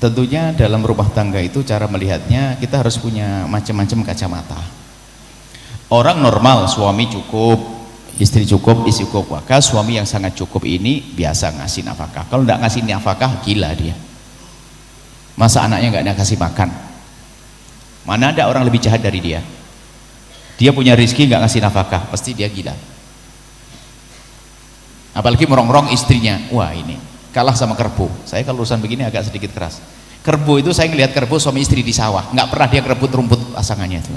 Tentunya dalam rumah tangga itu cara melihatnya kita harus punya macam-macam kacamata. Orang normal, suami cukup, istri cukup, istri cukup, maka suami yang sangat cukup ini biasa ngasih nafkah. Kalau tidak ngasih nafkah, gila dia. Masa anaknya nggak ada kasih makan? Mana ada orang lebih jahat dari dia? Dia punya rezeki nggak ngasih nafkah, pasti dia gila. Apalagi merongrong istrinya, wah ini kalah sama kerbau. Saya kalau urusan begini agak sedikit keras. Kerbau itu saya ngelihat kerbau suami istri di sawah, nggak pernah dia ngerebut rumput pasangannya itu.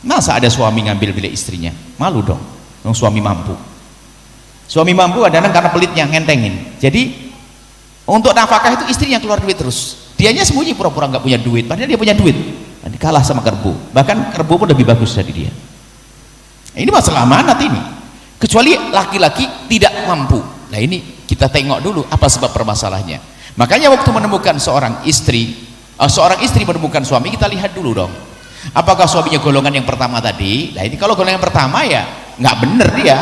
Masa ada suami ngambil milik istrinya? Malu dong. Suami mampu. Suami mampu kadang-kadang karena pelitnya ngentengin. Jadi untuk nafkah itu istrinya keluar duit terus. Dianya sembunyi pura-pura nggak punya duit, padahal dia punya duit. Dan kalah sama kerbau. Bahkan kerbau pun lebih bagus dari dia. Ini masalah amanat ini. Kecuali laki-laki tidak mampu. Nah ini kita tengok dulu apa sebab permasalahannya. Makanya waktu menemukan seorang istri menemukan suami, kita lihat dulu dong. Apakah suaminya golongan yang pertama tadi? Nah ini kalau golongan yang pertama ya nggak bener dia.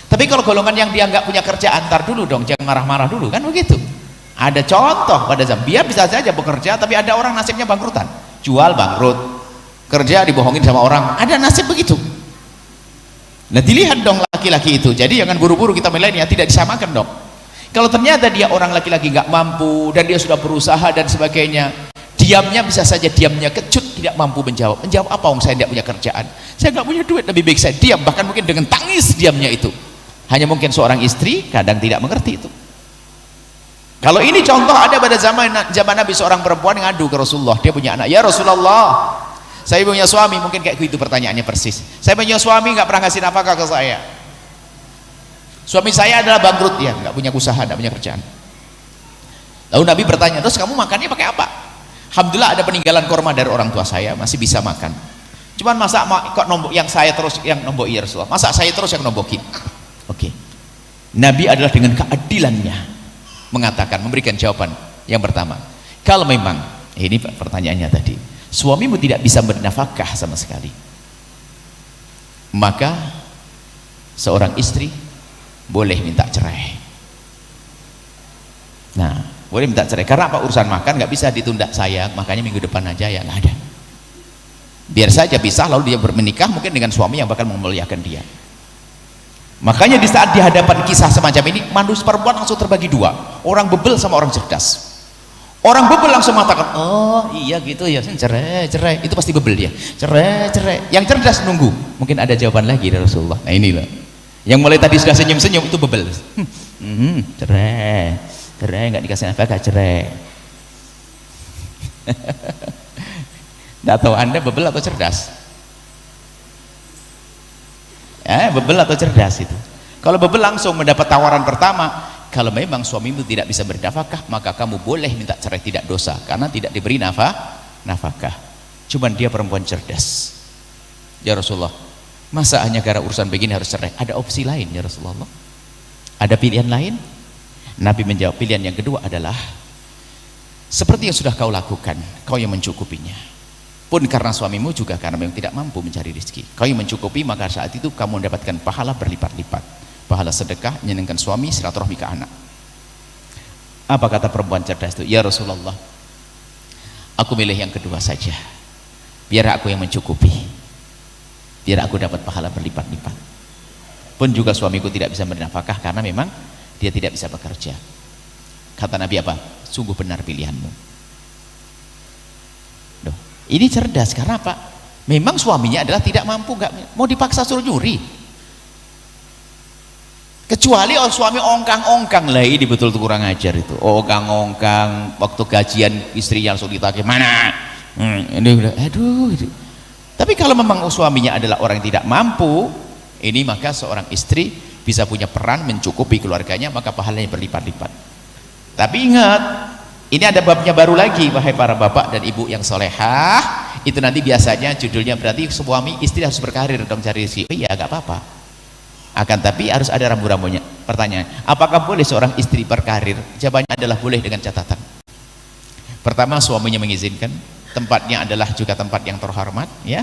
Tapi kalau golongan yang dia nggak punya kerjaan, antar dulu dong, jangan marah-marah dulu kan begitu. Ada contoh pada zaman dia bisa saja bekerja, tapi ada orang nasibnya bangkrutan, jual bangkrut, kerja dibohongin sama orang, ada nasib begitu. Nah dilihat dong laki-laki itu. Jadi jangan buru-buru kita menilainya, tidak disamakan dong. Kalau ternyata dia orang laki-laki nggak mampu dan dia sudah berusaha dan sebagainya, diamnya bisa saja diamnya kecut, tidak mampu menjawab apa om, saya tidak punya kerjaan, saya nggak punya duit, lebih baik saya diam, bahkan mungkin dengan tangis diamnya itu. Hanya mungkin seorang istri kadang tidak mengerti itu. Kalau ini contoh ada pada zaman Nabi, seorang perempuan ngadu ke Rasulullah, dia punya anak, ya Rasulullah saya punya suami, mungkin kayak gitu pertanyaannya persis, saya punya suami nggak pernah ngasih nafkah ke saya, suami saya adalah bangkrut, ya nggak punya usaha, nggak punya kerjaan. Lalu Nabi bertanya, terus kamu makannya pakai apa? Alhamdulillah ada peninggalan korma dari orang tua saya, masih bisa makan. Cuman masa kok nombok yang saya terus yang nombok, ya Rasulullah, masa saya terus yang nombokin? Oke. Nabi adalah dengan keadilannya mengatakan, memberikan jawaban yang pertama, kalau memang ini pertanyaannya tadi, suamimu tidak bisa bernafkah sama sekali, maka seorang istri boleh minta cerai. Nah boleh minta cerai, karena apa? Urusan makan nggak bisa ditunda, sayang makanya minggu depan aja, ya nggak ada, biar saja pisah, lalu dia menikah mungkin dengan suami yang bakal memuliakan dia. Makanya di saat di hadapan kisah semacam ini, manusia perempuan langsung terbagi dua, orang bebel sama orang cerdas. Orang bebel langsung mengatakan, oh iya gitu ya, cerai, itu pasti bebel dia, cerai. Yang cerdas nunggu, mungkin ada jawaban lagi dari Rasulullah. Nah inilah, yang mulai tadi sudah senyum-senyum itu bebel. Cerai nggak dikasih nafkah, cerai. Nggak tahu anda bebel atau cerdas? Bebel atau cerdas itu? Kalau bebel langsung mendapat tawaran pertama, kalau memang suamimu tidak bisa bernafkah, maka kamu boleh minta cerai, tidak dosa, karena tidak diberi nafkah. Cuman dia perempuan cerdas. Ya Rasulullah, masa hanya gara urusan begini harus cerai? Ada opsi lain ya Rasulullah? Ada pilihan lain? Nabi menjawab, pilihan yang kedua adalah seperti yang sudah kau lakukan, kau yang mencukupinya. Pun karena suamimu juga karena memang tidak mampu mencari rezeki, kau yang mencukupi, maka saat itu kamu mendapatkan pahala berlipat-lipat, pahala sedekah, menyenangkan suami, silaturahmi ke anak. Apa kata perempuan cerdas itu? Ya Rasulullah, aku milih yang kedua saja, biar aku yang mencukupi, biar aku dapat pahala berlipat-lipat. Pun juga suamiku tidak bisa bernafkah karena memang dia tidak bisa bekerja. Kata Nabi apa? Sungguh benar pilihanmu. Ini cerdas, karena apa? Memang suaminya adalah tidak mampu, nggak mau dipaksa suruh nyuri. Kecuali suami ongkang-ongkang, lah ini betul tuh kurang ajar itu. Ongkang-ongkang, waktu gajian istrinya langsung ditagih, mana? Ini udah, aduh. Tapi kalau memang suaminya adalah orang yang tidak mampu, ini maka seorang istri bisa punya peran mencukupi keluarganya, maka pahalanya berlipat-lipat. Tapi ingat, ini ada babnya baru lagi, wahai para bapak dan ibu yang solehah. Itu nanti biasanya judulnya berarti suami istri harus berkarir dong cari rezeki. Oh iya, gak apa-apa. Akan tapi harus ada rambu-rambunya. Pertanyaan, apakah boleh seorang istri berkarir? Jawabannya adalah boleh dengan catatan. Pertama, suaminya mengizinkan, tempatnya adalah juga tempat yang terhormat, ya.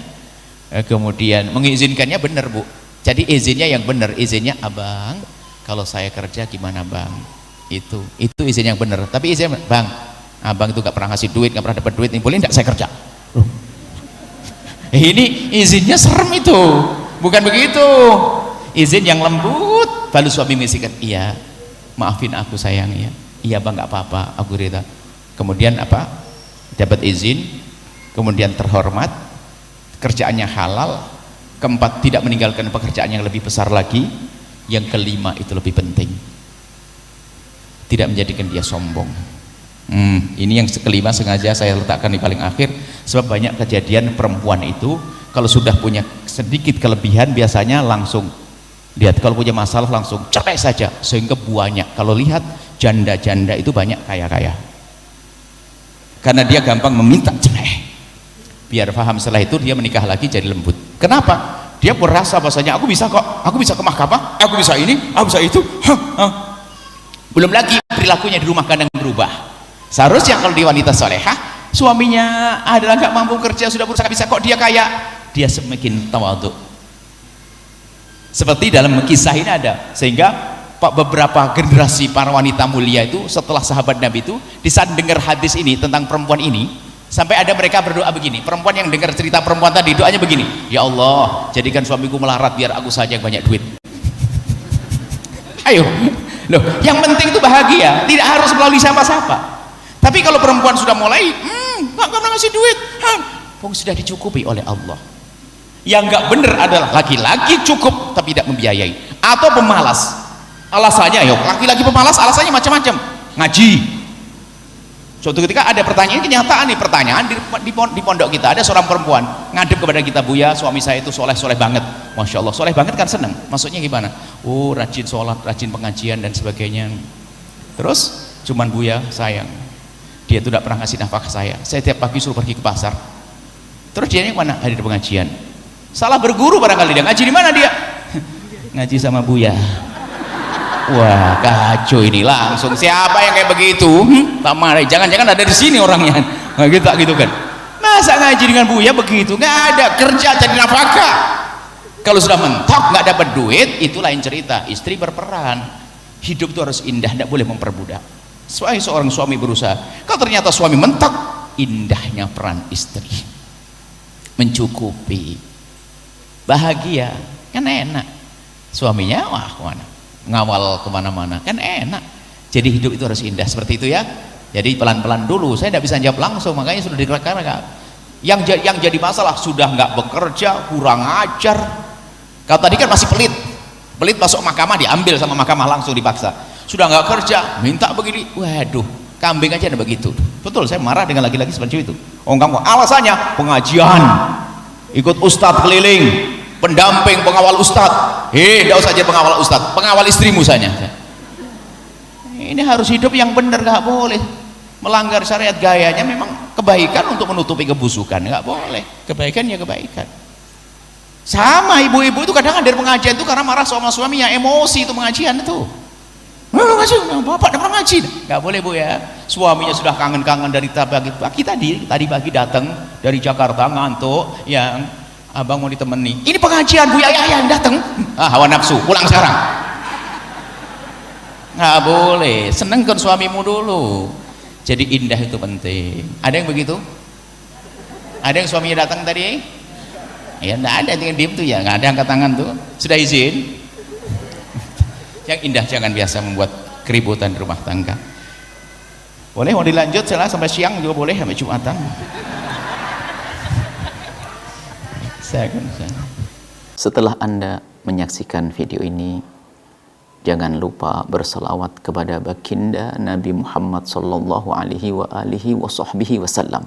Kemudian mengizinkannya benar, Bu. Jadi izinnya yang benar, izinnya abang, kalau saya kerja gimana bang? Itu izin yang benar. Tapi izin bang, abang itu gak pernah ngasih duit, gak pernah dapat duit, ini boleh enggak saya kerja? Ini izinnya serem itu, bukan begitu. Izin yang lembut. Lalu suami mengisikan, iya maafin aku sayang ya, iya bang nggak apa-apa, aku rida. Kemudian apa, dapat izin, kemudian terhormat, kerjaannya halal, keempat tidak meninggalkan pekerjaan yang lebih besar lagi, yang kelima itu lebih penting, tidak menjadikan dia sombong. Ini yang kelima sengaja saya letakkan di paling akhir, sebab banyak kejadian perempuan itu kalau sudah punya sedikit kelebihan biasanya langsung lihat, kalau punya masalah langsung cerai saja, sehingga banyak kalau lihat janda-janda itu banyak kaya-kaya karena dia gampang meminta cerai. Biar paham setelah itu dia menikah lagi jadi lembut. Kenapa? Dia merasa bahasanya aku bisa kok, aku bisa ke mahkamah, aku bisa ini, aku bisa itu. Belum lagi perilakunya di rumah kadang berubah. Seharusnya kalau di wanita solehah, suaminya adalah nggak mampu kerja, sudah berusaha bisa kok dia kaya, dia semakin tawadhu. Seperti dalam kisah ini ada, sehingga beberapa generasi para wanita mulia itu setelah sahabat Nabi itu di saat dengar hadis ini tentang perempuan ini, sampai ada mereka berdoa begini. Perempuan yang dengar cerita perempuan tadi doanya begini, ya Allah jadikan suamiku melarat biar aku saja yang banyak duit. Ayo loh, yang penting itu bahagia, tidak harus melalui siapa-siapa. Tapi kalau perempuan sudah mulai nggak pernah ngasih duit, sudah dicukupi oleh Allah. Yang nggak benar adalah laki-laki cukup tapi tidak membiayai, atau pemalas. Alasannya, yuk laki-laki pemalas alasannya macam-macam. Ngaji. Suatu ketika ada pertanyaan, kenyataan nih pertanyaan di pondok kita ada seorang perempuan ngadep kepada kita, Buya suami saya itu soleh banget. Masya Allah, soleh banget kan seneng. Maksudnya gimana? Oh rajin sholat, rajin pengajian dan sebagainya. Terus cuman Buya sayang, dia itu tidak pernah ngasih nafkah saya tiap pagi suruh pergi ke pasar. Terus dia yang mana? Hadir pengajian. Salah berguru barangkali dia. Ngaji di mana dia? Ngaji sama Buya. Wah kacau ini langsung. Siapa yang kayak begitu? Tak marah. Jangan-jangan ada di sini orangnya. Nah, gitu kan. Masa ngaji dengan Buya begitu? Nggak ada, kerja cari nafkah. Kalau sudah mentok nggak dapat duit, itu lain cerita. Istri berperan. Hidup itu harus indah, tidak boleh memperbudak. Seorang suami berusaha. Kalau ternyata suami mentok, indahnya peran istri mencukupi, bahagia kan enak. Suaminya wah mana ngawal kemana-mana kan enak. Jadi hidup itu harus indah seperti itu ya. Jadi pelan-pelan dulu, saya tidak bisa jawab langsung, makanya sudah direkam. Yang jadi masalah sudah nggak bekerja, kurang ajar. Kalau tadi kan masih pelit masuk mahkamah diambil sama mahkamah langsung dipaksa. Sudah nggak kerja minta begini, waduh kambing aja ada begitu. Betul, saya marah dengan laki-laki seperti itu. Kamu alasannya pengajian, ikut ustadz keliling, pendamping, pengawal ustadz. Tidak usah jadi pengawal ustadz, pengawal istrimu saja. Ini harus hidup yang benar, nggak boleh melanggar syariat. Gayanya memang kebaikan untuk menutupi kebusukan, nggak boleh. Kebaikan ya kebaikan. Sama ibu-ibu itu kadang ada pengajian itu karena marah sama suaminya, emosi itu pengajian itu. Bapak udah pernah ngaji? Nggak boleh Bu ya. Suaminya sudah kangen-kangen dari pagi tadi pagi datang dari Jakarta ngantuk, yang abang mau ditemani. Ini pengajian Bu ya, yang datang. Hawa nafsu, pulang sekarang. Nggak boleh, senengkan suamimu dulu. Jadi indah itu penting. Ada yang begitu? Ada yang suaminya datang tadi? Ya nggak ada, tinggal diem tuh ya, nggak ada angkat tangan tuh. Sudah izin? Yang indah jangan biasa membuat keributan di rumah tangga. Boleh mau dilanjut sampai siang juga boleh, sampai Jumatan. Setelah Anda menyaksikan video ini, jangan lupa berselawat kepada baginda Nabi Muhammad sallallahu alaihi wa alihi wa sahbihi wasallam.